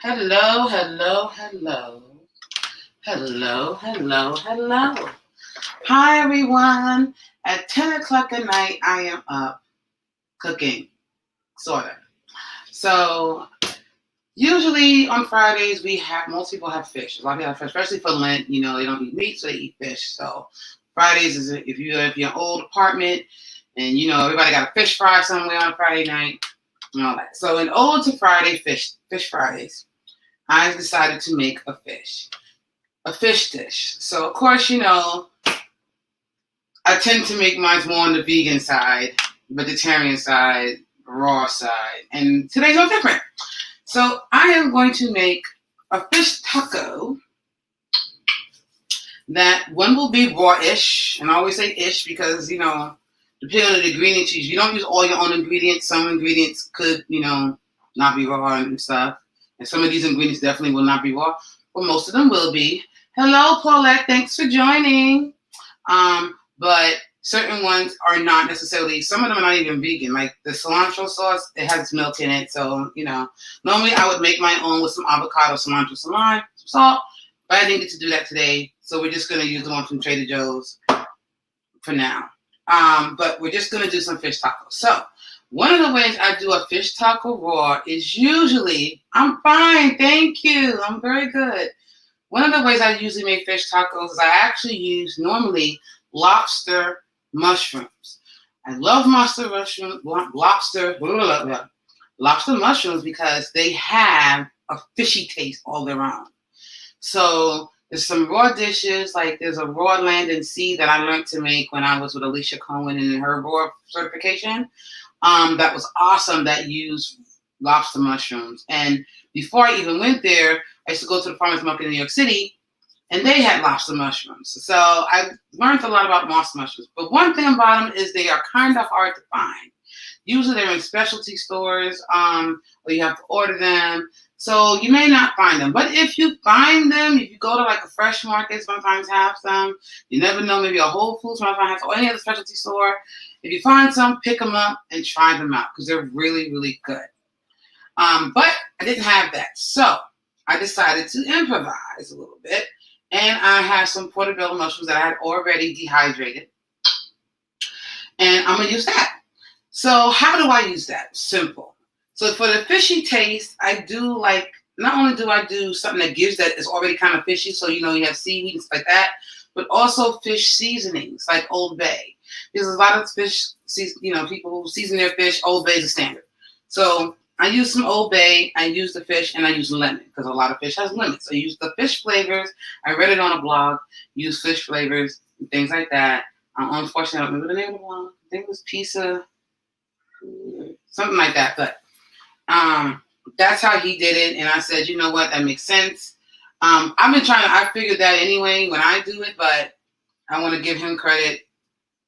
Hello, hello, hello. Hello, hello, hello. Hi, everyone. At 10 o'clock at night, I am up cooking, sort of. So, usually on Fridays, most people have fish. A lot of people have fish, especially for Lent. You know, they don't eat meat, so they eat fish. So, Fridays is if you're in an old apartment and, everybody got a fish fry somewhere on Friday night and all that. So, in Ode to Friday, Fish Fridays, I decided to make a fish dish. So, of course, I tend to make mine more on the vegan side, vegetarian side, raw side, and today's no different. So, I am going to make a fish taco that one will be raw-ish, and I always say ish because, depending on the ingredients you use. You don't use all your own ingredients. Some ingredients could, not be raw and stuff. And some of these ingredients definitely will not be raw, but most of them will be. Hello, Paulette. Thanks for joining. But certain ones are not necessarily, some of them are not even vegan. Like the cilantro sauce, it has milk in it. So, normally I would make my own with some avocado, cilantro, some lime, some salt. But I didn't get to do that today. So we're just going to use the one from Trader Joe's for now. But we're just going to do some fish tacos. So one of the ways I do a fish taco raw is usually, I'm fine, thank you, I'm very good. One of the ways I usually make fish tacos is I actually use normally lobster mushrooms. I love lobster mushrooms because they have a fishy taste all their own. So there's some raw dishes, like there's a raw land and sea that I learned to make when I was with Alicia Cohen in her raw certification. That was awesome, that used lobster mushrooms. And before I even went there, I used to go to the farmer's market in New York City, and they had lobster mushrooms. So I learned a lot about lobster mushrooms. But one thing about them is they are kind of hard to find. Usually they're in specialty stores, or you have to order them. So you may not find them. But if you find them, if you go to like a fresh market, sometimes have some. You never know, maybe a Whole Foods sometimes has, or any other specialty store. If you find some, pick them up and try them out because they're really, really good. But I didn't have that. So I decided to improvise a little bit. And I have some portobello mushrooms that I had already dehydrated. And I'm going to use that. So how do I use that? Simple. So for the fishy taste, I do not only do I do something that gives that is already kind of fishy, so you have seaweed and stuff like that, but also fish seasonings like Old Bay. There's a lot of fish, people who season their fish. Old Bay is a standard. So I use some Old Bay, I use the fish, and I use lemon because a lot of fish has lemon. So I use the fish flavors. I read it on a blog, use fish flavors and things like that. Unfortunately, I don't remember the name of the blog. I think it was Pizza, something like that. But that's how he did it. And I said, you know what, that makes sense. I figured that anyway when I do it, but I want to give him credit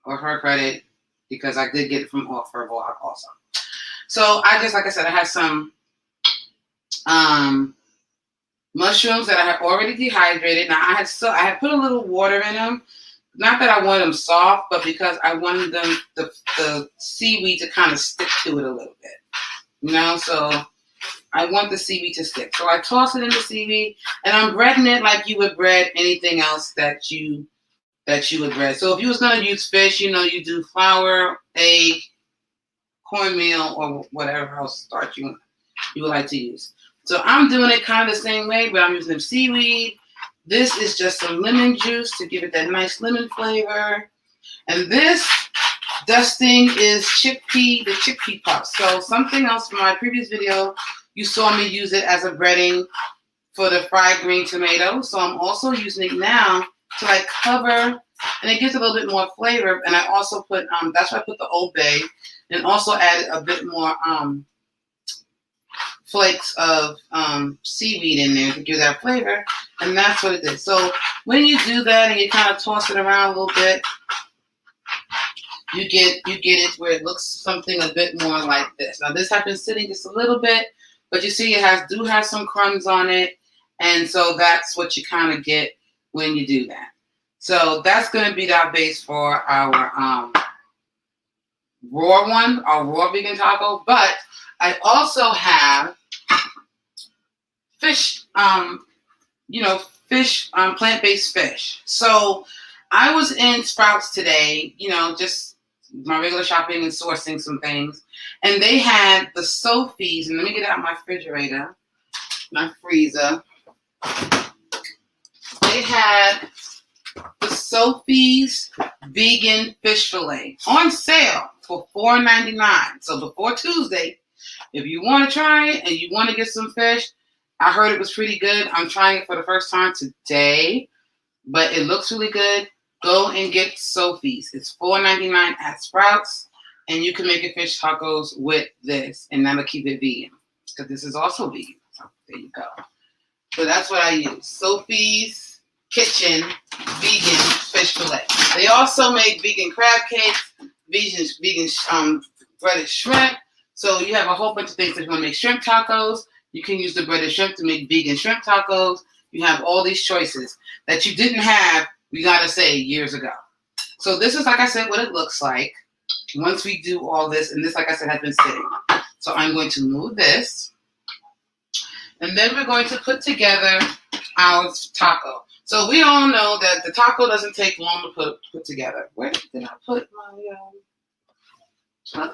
or her credit because I did get it from off her blog also. So I just, like I said, I had some mushrooms that I had already dehydrated. Now I had put a little water in them. Not that I wanted them soft, but because I wanted them, the seaweed to kind of stick to it a little bit. So I want the seaweed to stick. So I toss it in the seaweed, and I'm breading it like you would bread anything else that you would bread. So if you was going to use fish, you do flour, egg, cornmeal, or whatever else starch you would like to use. So I'm doing it kind of the same way, but I'm using seaweed. This is just some lemon juice to give it that nice lemon flavor. And this dusting is the chickpea puffs. So something else from my previous video, you saw me use it as a breading for the fried green tomato. So I'm also using it now to cover, and it gives a little bit more flavor. And I also put, that's why I put the Old Bay, and also added a bit more flakes of seaweed in there to give that flavor, and that's what it is. So when you do that and you kind of toss it around a little bit, you get it where it looks something a bit more like this. Now this has been sitting just a little bit, but you see it has some crumbs on it, and so that's what you kind of get when you do that. So that's going to be our base for our raw vegan taco. But I also have fish, plant-based fish. So I was in Sprouts today, just my regular shopping and sourcing some things. And they had the Sophie's, and let me get out my refrigerator, my freezer. They had the Sophie's vegan fish fillet on sale for $4.99. So before Tuesday, if you want to try it and you want to get some fish, I heard it was pretty good. I'm trying it for the first time today, but it looks really good. Go and get Sophie's. It's $4.99 at Sprouts, and you can make your fish tacos with this, and that'll keep it vegan because this is also vegan. So there you go. So that's what I use. Sophie's Kitchen vegan fish fillet. They also make vegan crab cakes, vegan breaded shrimp. So you have a whole bunch of things. If you want to make shrimp tacos, you can use the breaded shrimp to make vegan shrimp tacos. You have all these choices that you didn't have, we got to say, years ago. So this is, like I said, what it looks like once we do all this. And this, like I said, has been sitting. So I'm going to move this. And then we're going to put together our taco. So we all know that the taco doesn't take long to put together. Where did I put my...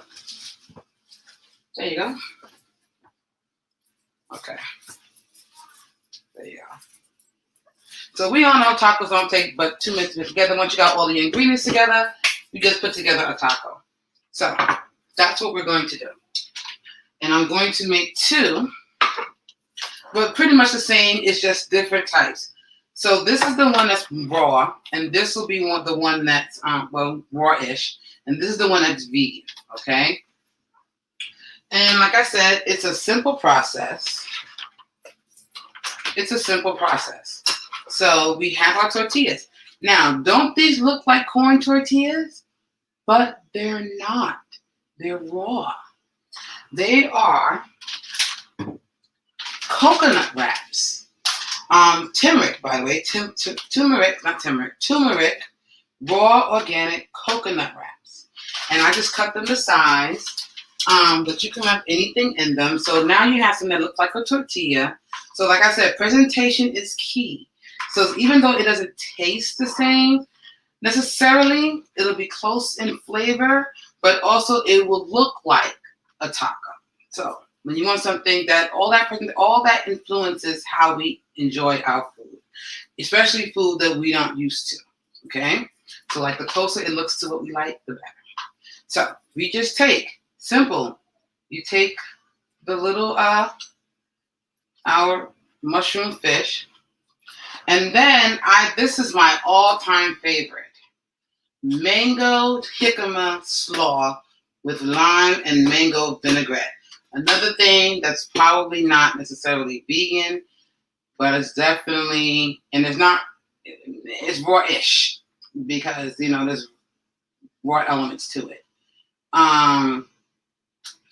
There you go. Okay. There you go. So we all know tacos don't take but 2 minutes to put together. Once you got all the ingredients together, you just put together a taco. So that's what we're going to do. And I'm going to make 2, but pretty much the same. It's just different types. So this is the one that's raw, and this will be the one that's raw-ish, and this is the one that's vegan. Okay. And like I said, it's a simple process. It's a simple process. So we have our tortillas. Now, don't these look like corn tortillas? But they're not. They're raw. They are coconut wraps. Turmeric, by the way. Turmeric, raw organic coconut wraps. And I just cut them to size. But you can have anything in them. So now you have something that looks like a tortilla. So like I said, presentation is key. So even though it doesn't taste the same necessarily, it'll be close in flavor, but also it will look like a taco. So when you want something that all that influences how we enjoy our food, especially food that we don't used to. Okay? So like the closer it looks to what we like, the better. So we just take simple. You take the little our mushroom fish, and then this is my all-time favorite, mango jicama slaw with lime and mango vinaigrette. Another thing that's probably not necessarily vegan, but it's definitely, and it's raw-ish because there's raw elements to it.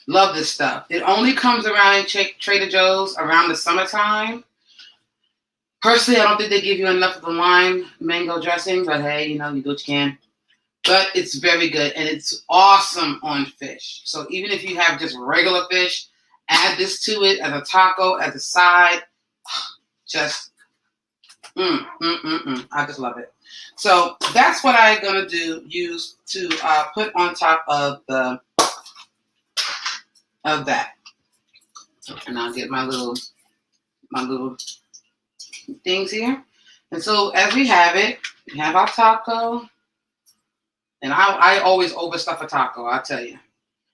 Love this stuff. It only comes around in Trader Joe's around the summertime. Personally, I don't think they give you enough of the lime mango dressing, but hey, you do what you can. But it's very good, and it's awesome on fish. So even if you have just regular fish, add this to it as a taco, as a side. Just, I just love it. So that's what I'm going to use to put on top of that. And I'll get my little things here. And so as we have it, we have our taco. And I always overstuff a taco, I'll tell you.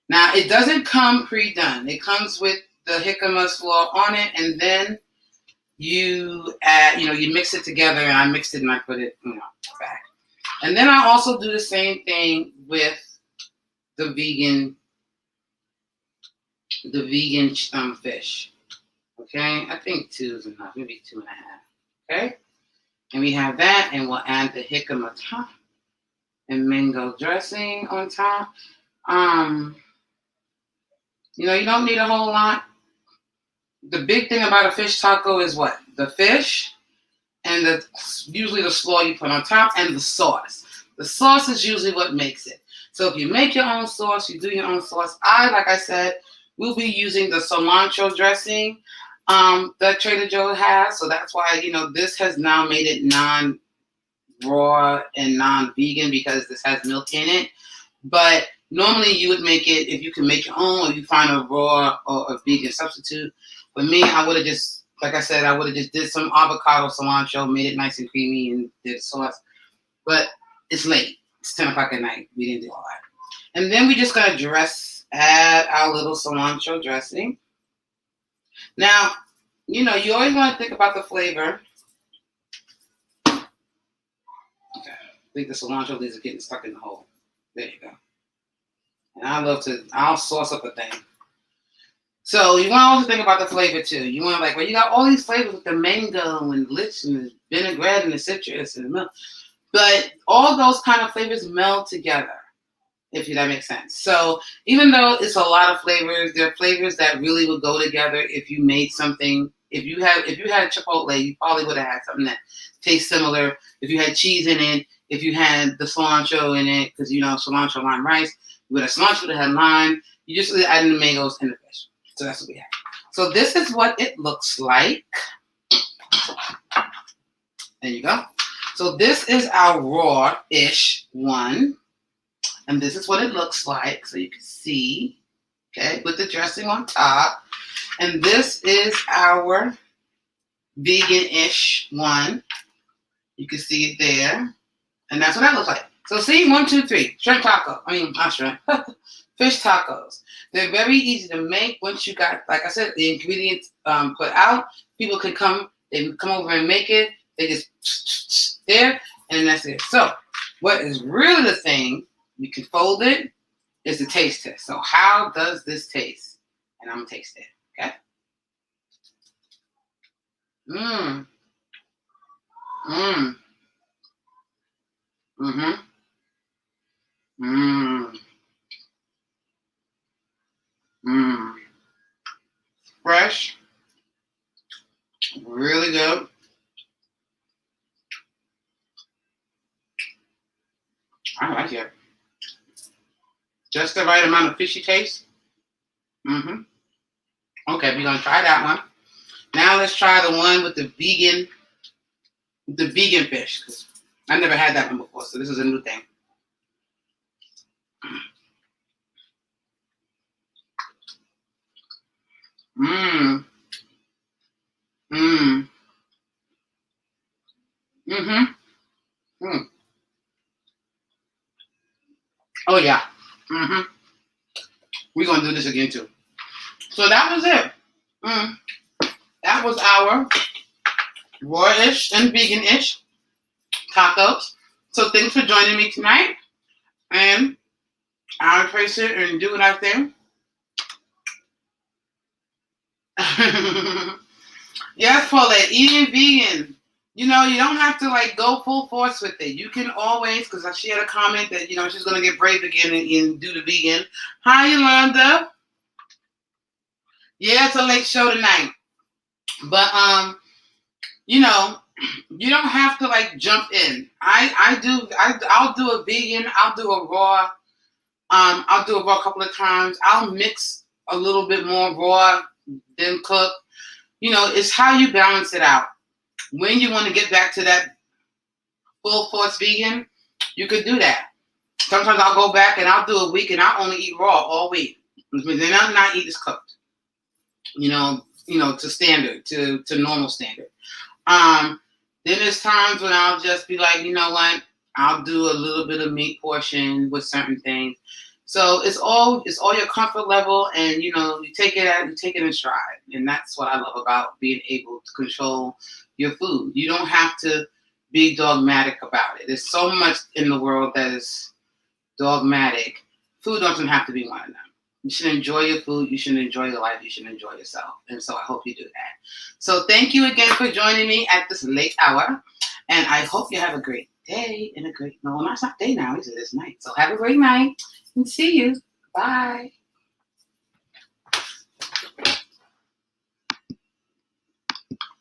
Now, it doesn't come pre-done. It comes with the jicama slaw on it, and then you add, you mix it together, and I mixed it and I put it, back. And then I also do the same thing with the vegan fish. Okay, I think 2 is enough, maybe 2.5. Okay, and we have that, and we'll add the jicama top and mango dressing on top. You don't need a whole lot. The big thing about a fish taco is what? The fish and usually the slaw you put on top and the sauce. The sauce is usually what makes it. So if you make your own sauce, you do your own sauce. Like I said, we'll be using the cilantro dressing. that Trader Joe has. So that's why, this has now made it non-raw and non-vegan because this has milk in it. But normally you would make it, if you can make your own or you find a raw or a vegan substitute. For me, I would have just, like I said, I would have just did some avocado cilantro, made it nice and creamy and did sauce. But it's late. It's 10 o'clock at night. We didn't do all that. And then we just got to add our little cilantro dressing. Now, you always want to think about the flavor. Okay. I think the cilantro leaves are getting stuck in the hole. There you go. And I'll sauce up a thing. So you want to also think about the flavor too. You want to you got all these flavors with the mango and lich and the vinaigrette and the citrus and the milk. But all those kind of flavors meld together, if that makes sense. So even though it's a lot of flavors, there are flavors that really would go together if you made something. If you had Chipotle, you probably would have had something that tastes similar. If you had cheese in it, if you had the cilantro in it, because cilantro, lime, rice, you would have cilantro, would have had lime. You just add in the mangoes and the fish. So that's what we have. So this is what it looks like. There you go. So this is our raw-ish one. And this is what it looks like. So you can see, okay, with the dressing on top. And this is our vegan-ish one. You can see it there. And that's what that looks like. So see, 1, 2, 3. Shrimp taco. Not shrimp. Fish tacos. They're very easy to make once you got, like I said, the ingredients put out. People can come over and make it. They just there, and that's it. So what is really the thing, you can fold it, is the taste test. So how does this taste? And I'm going to taste it, okay? Mmm. Mmm. Mm-hmm. Mmm. Mmm. Fresh. Really good. I like it. Just the right amount of fishy taste. Mm-hmm. Okay, we're gonna try that one. Now let's try the one with the vegan fish. Cause I never had that one before, so this is a new thing. Mmm. Mmm. Mm-hmm. Mm. Oh yeah. Mm-hmm. We're gonna do this again too. So that was it. That was our raw-ish and vegan-ish tacos. So thanks for joining me tonight. And I'll trace it and do what I think. Yes, Paulette, eating vegan. You don't have to go full force with it. You can always, because she had a comment that, she's going to get brave again and do the vegan. Hi, Yolanda. Yeah, it's a late show tonight. But, you don't have to jump in. I'll do a vegan. I'll do a raw. I'll do a raw a couple of times. I'll mix a little bit more raw than cook. It's how you balance it out. When you want to get back to that full force vegan, you could do that. Sometimes I'll go back and I'll do a week and I'll only eat raw all week. Then I'll not eat as cooked. To standard, to normal standard. Then there's times when I'll just be like, you know what? I'll do a little bit of meat portion with certain things. So it's all your comfort level, and you take it in stride, and that's what I love about being able to control your food. You don't have to be dogmatic about it. There's so much in the world that is dogmatic. Food doesn't have to be one of them. You should enjoy your food. You should enjoy your life. You should enjoy yourself. And so I hope you do that. So thank you again for joining me at this late hour, and I hope you have a great day and it's not day now. It's night. So have a great night and see you. Bye.